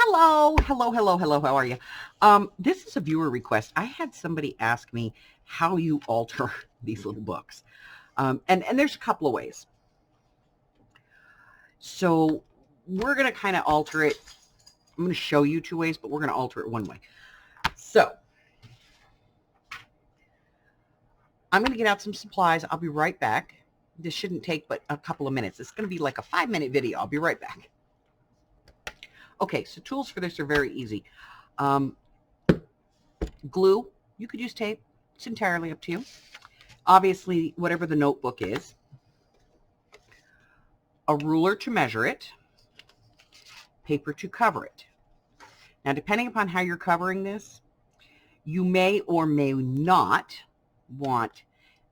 Hello, hello, hello, hello. How are you? This is a viewer request. I had somebody ask me how you alter these little books. And there's a couple of ways. So we're going to kind of alter it. I'm going to show you two ways, but we're going to alter it one way. So I'm going to get out some supplies. I'll be right back. This shouldn't take but a couple of minutes. It's going to be like a 5-minute video. I'll be right back. Okay, so tools for this are very easy. Glue, you could use tape. It's entirely up to you. Obviously, whatever the notebook is. A ruler to measure it. Paper to cover it. Now, depending upon how you're covering this, you may or may not want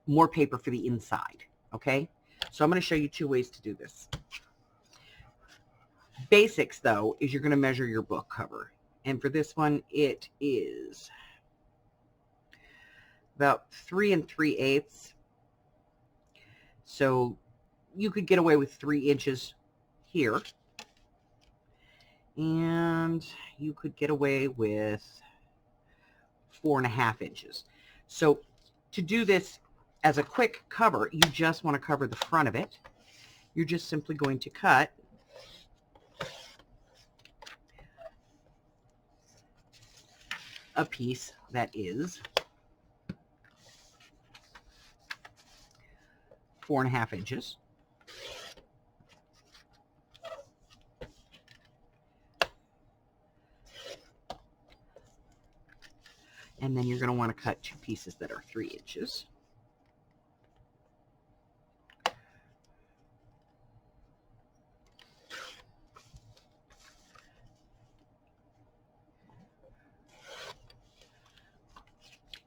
more paper for the inside, okay? So I'm going to show you two ways to do this. Basics, though, is you're going to measure your book cover. And for this one, it is about 3 3/8. So you could get away with 3 inches here. And you could get away with 4.5 inches. So to do this as a quick cover, you just want to cover the front of it. You're just simply going to cut a piece that is 4.5 inches. And then you're going to want to cut 2 pieces that are 3 inches.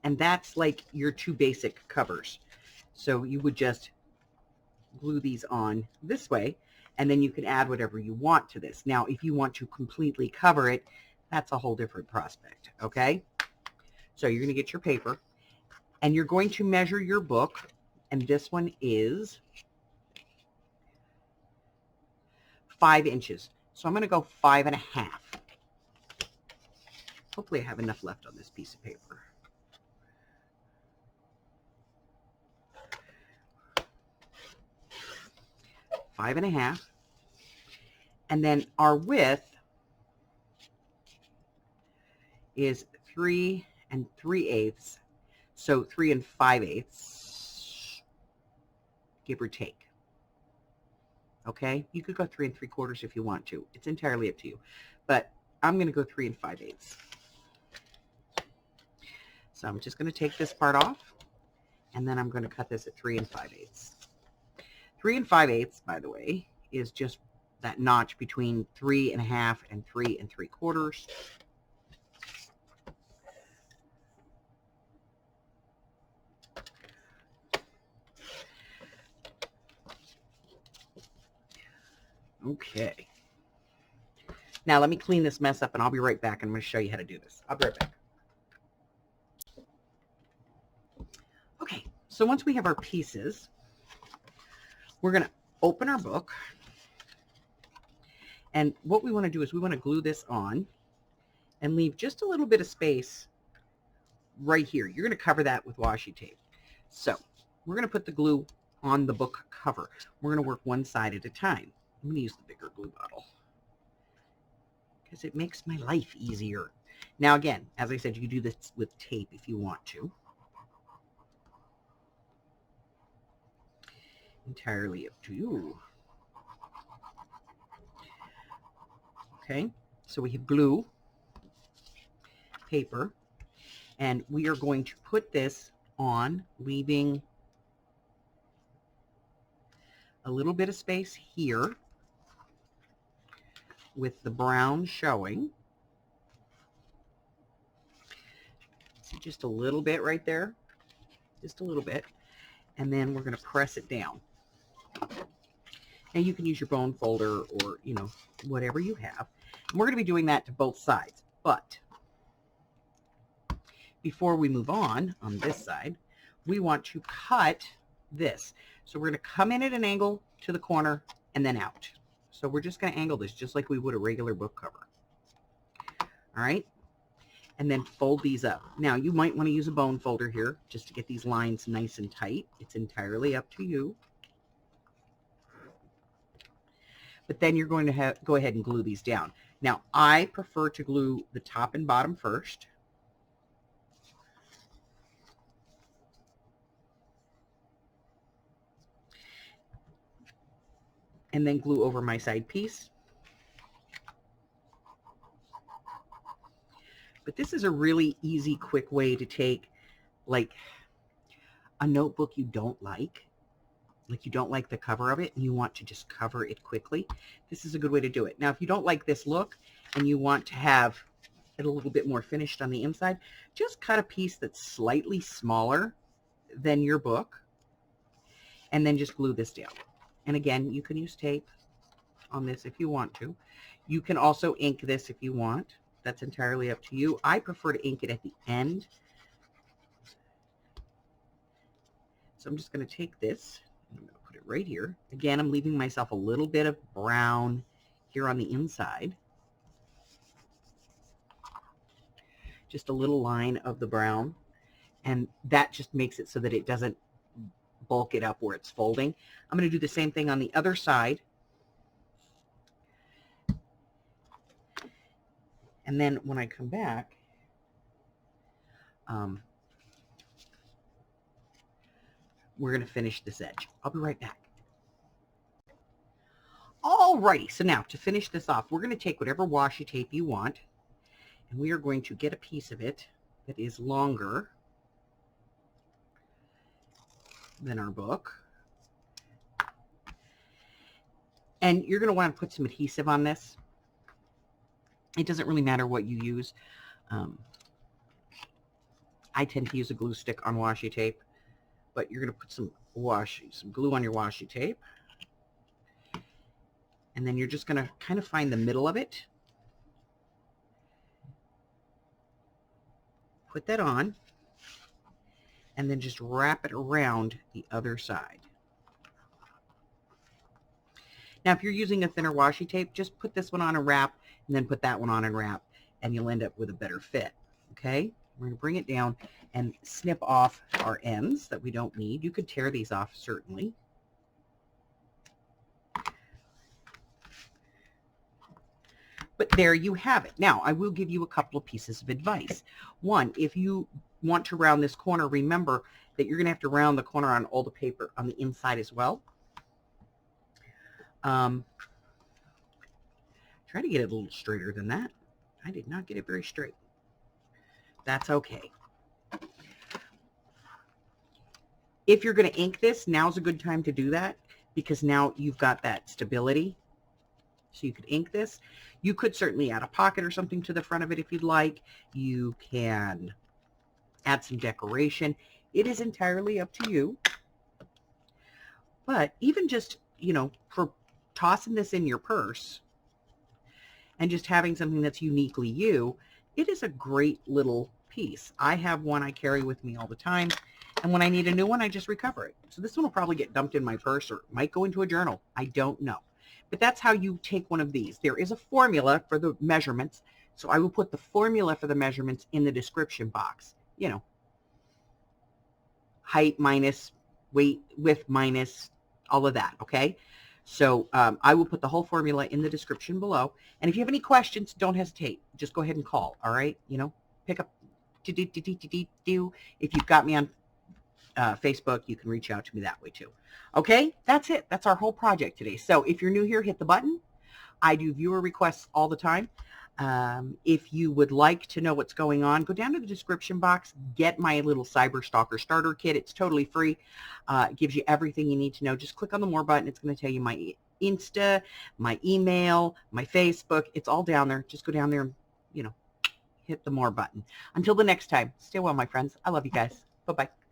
And that's like your 2 basic covers. So you would just glue these on this way, and then you can add whatever you want to this. Now, if you want to completely cover it, that's a whole different prospect, okay? So you're going to get your paper, and you're going to measure your book, and this one is 5 inches. So I'm going to go 5.5. Hopefully I have enough left on this piece of paper. Five and a half. And then our width is 3 3/8. So 3 5/8, give or take. Okay, you could go 3 3/4 if you want to. It's entirely up to you. But I'm going to go 3 5/8. So I'm just going to take this part off, and then I'm going to cut this at 3 5/8. 3 5/8, by the way, is just that notch between 3.5 and 3 3/4. Okay. Now let me clean this mess up, and I'll be right back. I'm going to show you how to do this. I'll be right back. Okay, so once we have our pieces, we're going to open our book. And what we want to do is we want to glue this on and leave just a little bit of space right here. You're going to cover that with washi tape. So we're going to put the glue on the book cover. We're going to work one side at a time. I'm going to use the bigger glue bottle because it makes my life easier. Now, again, as I said, you can do this with tape if you want to. Entirely up to you. Okay, so we have glue, paper, and we are going to put this on, leaving a little bit of space here with the brown showing. So just a little bit right there, just a little bit, and then we're going to press it down. And you can use your bone folder or, you know, whatever you have. And we're going to be doing that to both sides. But before we move on this side, we want to cut this. So we're going to come in at an angle to the corner and then out. So we're just going to angle this just like we would a regular book cover. All right. And then fold these up. Now, you might want to use a bone folder here just to get these lines nice and tight. It's entirely up to you. But then you're going to go ahead and glue these down. Now, I prefer to glue the top and bottom first. And then glue over my side piece. But this is a really easy, quick way to take, like, a notebook you don't like you don't like the cover of it and you want to just cover it quickly. This is a good way to do it. Now, if you don't like this look and you want to have it a little bit more finished on the inside, just cut a piece that's slightly smaller than your book and then just glue this down. And again, you can use tape on this if you want to. You can also ink this if you want. That's entirely up to you. I prefer to ink it at the end. So I'm just going to take this, and I'm going to put it right here. Again, I'm leaving myself a little bit of brown here on the inside. Just a little line of the brown. And that just makes it so that it doesn't bulk it up where it's folding. I'm going to do the same thing on the other side. And then when I come back, we're going to finish this edge. I'll be right back. Alrighty, so now to finish this off, we're going to take whatever washi tape you want, and we are going to get a piece of it that is longer than our book. And you're going to want to put some adhesive on this. It doesn't really matter what you use. I tend to use a glue stick on washi tape, but you're going to put some glue on your washi tape. And then you're just going to kind of find the middle of it. Put that on. And then just wrap it around the other side. Now, if you're using a thinner washi tape, just put this one on and wrap, and then put that one on and wrap, and you'll end up with a better fit. Okay? We're going to bring it down and snip off our ends that we don't need. You could tear these off, certainly. But there you have it. Now, I will give you a couple of pieces of advice. One, if you want to round this corner, remember that you're going to have to round the corner on all the paper on the inside as well. Try to get it a little straighter than that. I did not get it very straight. That's okay. If you're going to ink this, now's a good time to do that because now you've got that stability. So you could ink this. You could certainly add a pocket or something to the front of it if you'd like. You can add some decoration. It is entirely up to you. But even just, you know, for tossing this in your purse and just having something that's uniquely you, it is a great little piece. I have one I carry with me all the time, and when I need a new one, I just recover it. So this one will probably get dumped in my purse or might go into a journal. I don't know. But that's how you take one of these. There is a formula for the measurements, so I will put the formula for the measurements in the description box. You know, height minus weight, width minus all of that, okay? So I will put the whole formula in the description below. And if you have any questions, don't hesitate. Just go ahead and call, all right? You know, pick up. If you've got me on Facebook, you can reach out to me that way too. Okay, that's it. That's our whole project today. So if you're new here, hit the button. I do viewer requests all the time. If you would like to know what's going on, go down to the description box, get my little Cyber Stalker starter kit. It's totally free. It gives you everything you need to know. Just click on the more button. It's going to tell you my Insta, my email, my Facebook. It's all down there. Just go down there and, you know, hit the more button. Until the next time, stay well, my friends. I love you guys. Bye-bye.